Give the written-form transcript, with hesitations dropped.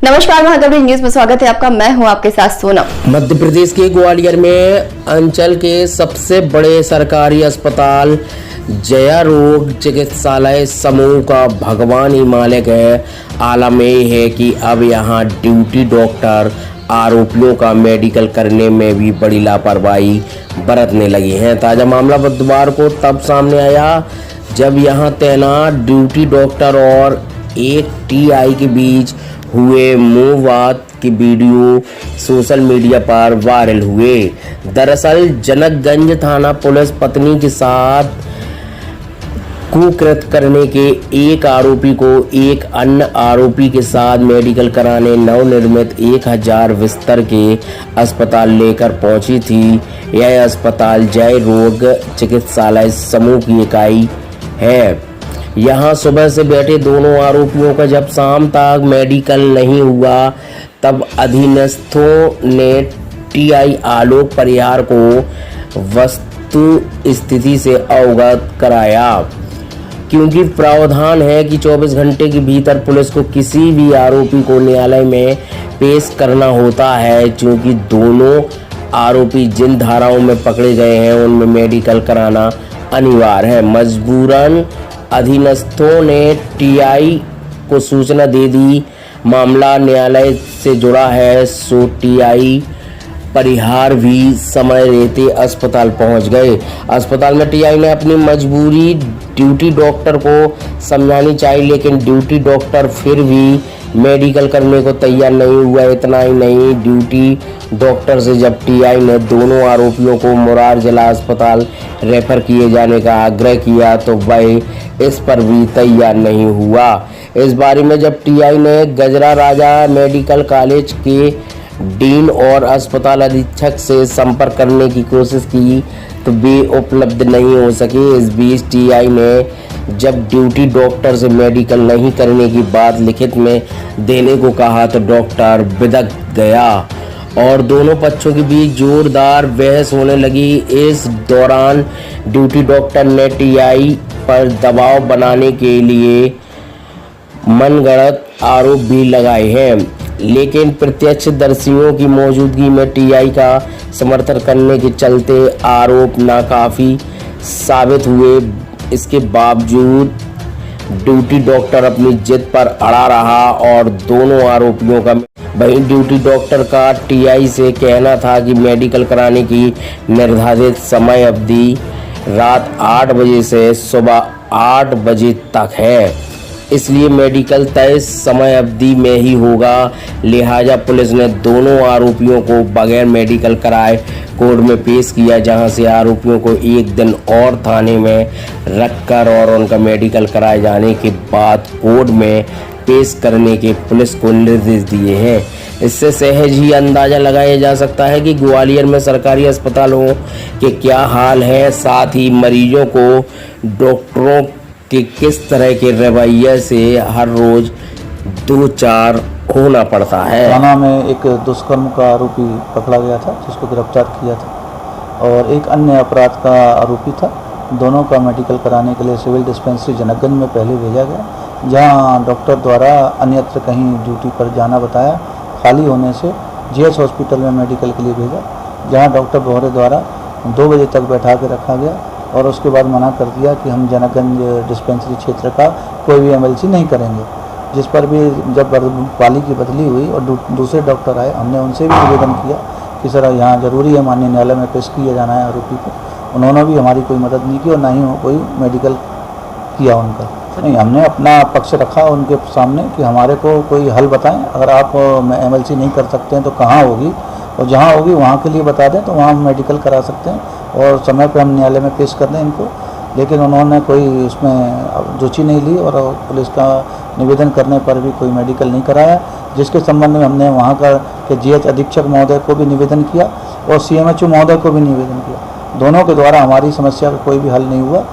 नमस्कार, महागौरी न्यूज में स्वागत है आपका। मैं हूं आपके साथ सोनम। मध्य प्रदेश के ग्वालियर में अंचल के सबसे बड़े सरकारी अस्पताल जया रोग चिकित्सालय समूह का भगवान ही मालिक है। आलम यह है कि अब यहां ड्यूटी डॉक्टर आरोपियों का मेडिकल करने में भी बड़ी लापरवाही बरतने लगे हैं। ताज़ा मामला बुधवार को तब सामने आया जब यहां तैनात ड्यूटी डॉक्टर और एक टीआई के बीच हुए मुंहवात के वीडियो सोशल मीडिया पर वायरल हुए। दरअसल जनकगंज थाना पुलिस पत्नी के साथ कुकृत्य करने के एक आरोपी को एक अन्य आरोपी के साथ मेडिकल कराने नवनिर्मित 1000 बिस्तर के अस्पताल लेकर पहुंची थी। यह अस्पताल जय रोग चिकित्सालय समूह की इकाई है। यहां सुबह से बैठे दोनों आरोपियों का जब शाम तक मेडिकल नहीं हुआ तब अधीनस्थों ने टीआई आलोक परिहार को वस्तु स्थिति से अवगत कराया, क्योंकि प्रावधान है कि 24 घंटे के भीतर पुलिस को किसी भी आरोपी को न्यायालय में पेश करना होता है। चूंकि दोनों आरोपी जिन धाराओं में पकड़े गए हैं उनमें मेडिकल कराना अनिवार्य है। मजबूरन अधीनस्थों ने टीआई को सूचना दे दी। मामला न्यायालय से जुड़ा है, सो टीआई परिहार भी समय रहते अस्पताल पहुंच गए। अस्पताल में टीआई ने अपनी मजबूरी ड्यूटी डॉक्टर को समझानी चाहिए, लेकिन ड्यूटी डॉक्टर फिर भी मेडिकल करने को तैयार नहीं हुआ। इतना ही नहीं, ड्यूटी डॉक्टर से जब टीआई ने दोनों आरोपियों को मुरार जिला अस्पताल रेफर किए जाने का आग्रह किया तो वह इस पर भी तैयार नहीं हुआ। इस बारे में जब टीआई ने गजरा राजा मेडिकल कॉलेज के डीन और अस्पताल अधीक्षक से संपर्क करने की कोशिश की तो वे उपलब्ध नहीं हो सके। इस बीच टीआई ने जब ड्यूटी डॉक्टर से मेडिकल नहीं करने की बात लिखित में देने को कहा तो डॉक्टर बिदक गया और दोनों पक्षों के बीच जोरदार बहस होने लगी। इस दौरान ड्यूटी डॉक्टर ने टीआई पर दबाव बनाने के लिए मनगढ़ंत आरोप भी लगाए हैं, लेकिन प्रत्यक्षदर्शियों की मौजूदगी में टीआई का समर्थन करने के चलते आरोप नाकाफी साबित हुए। इसके बावजूद ड्यूटी डॉक्टर अपनी जिद पर अड़ा रहा और दोनों आरोपियों का वहीं ड्यूटी डॉक्टर का टीआई से कहना था कि मेडिकल कराने की निर्धारित समय अवधि रात 8 बजे से सुबह 8 बजे तक है, इसलिए मेडिकल तय समय अवधि में ही होगा। लिहाजा पुलिस ने दोनों आरोपियों को बगैर मेडिकल कराए कोर्ट में पेश किया, जहां से आरोपियों को एक दिन और थाने में रखकर और उनका मेडिकल कराए जाने के बाद कोर्ट में पेश करने के पुलिस को निर्देश दिए हैं। इससे सहज ही अंदाजा लगाया जा सकता है कि ग्वालियर में सरकारी अस्पतालों के क्या हाल है, साथ ही मरीजों को डॉक्टरों कि किस तरह के रवैये से हर रोज 2-4 होना पड़ता है। थाना में एक दुष्कर्म का आरोपी पकड़ा गया था जिसको गिरफ्तार किया था और एक अन्य अपराध का आरोपी था। दोनों का मेडिकल कराने के लिए सिविल डिस्पेंसरी जनकगंज में पहले भेजा गया, जहां डॉक्टर द्वारा अन्यत्र कहीं ड्यूटी पर जाना बताया। खाली होने से जीएच हॉस्पिटल में मेडिकल के लिए भेजा, जहां डॉक्टर बोहरे द्वारा 2 बजे तक बैठा के रखा गया और उसके बाद मना कर दिया कि हम जनकगंज डिस्पेंसरी क्षेत्र का कोई भी एमएलसी नहीं करेंगे। जिस पर भी जब पाली की बदली हुई और दूसरे डॉक्टर आए, हमने उनसे भी निवेदन किया कि सर यहाँ ज़रूरी है, माननीय न्यायालय में पेश किया जाना है आरोपी को। उन्होंने भी हमारी कोई मदद नहीं की और ना ही कोई मेडिकल किया उनका। नहीं, हमने अपना पक्ष रखा उनके सामने कि हमारे को कोई हल बताएं। अगर आप एमएलसी नहीं कर सकते हैं तो कहाँ होगी, और जहाँ होगी वहाँ के लिए बता दें तो वहाँ हम मेडिकल करा सकते हैं और समय पे हम न्यायालय में पेश कर दें इनको। लेकिन उन्होंने कोई उसमें रुचि नहीं ली और पुलिस का निवेदन करने पर भी कोई मेडिकल नहीं कराया, जिसके संबंध में हमने वहाँ का के जीएच अधीक्षक महोदय को भी निवेदन किया और सीएमएचओ महोदय को भी निवेदन किया। दोनों के द्वारा हमारी समस्या का कोई भी हल नहीं हुआ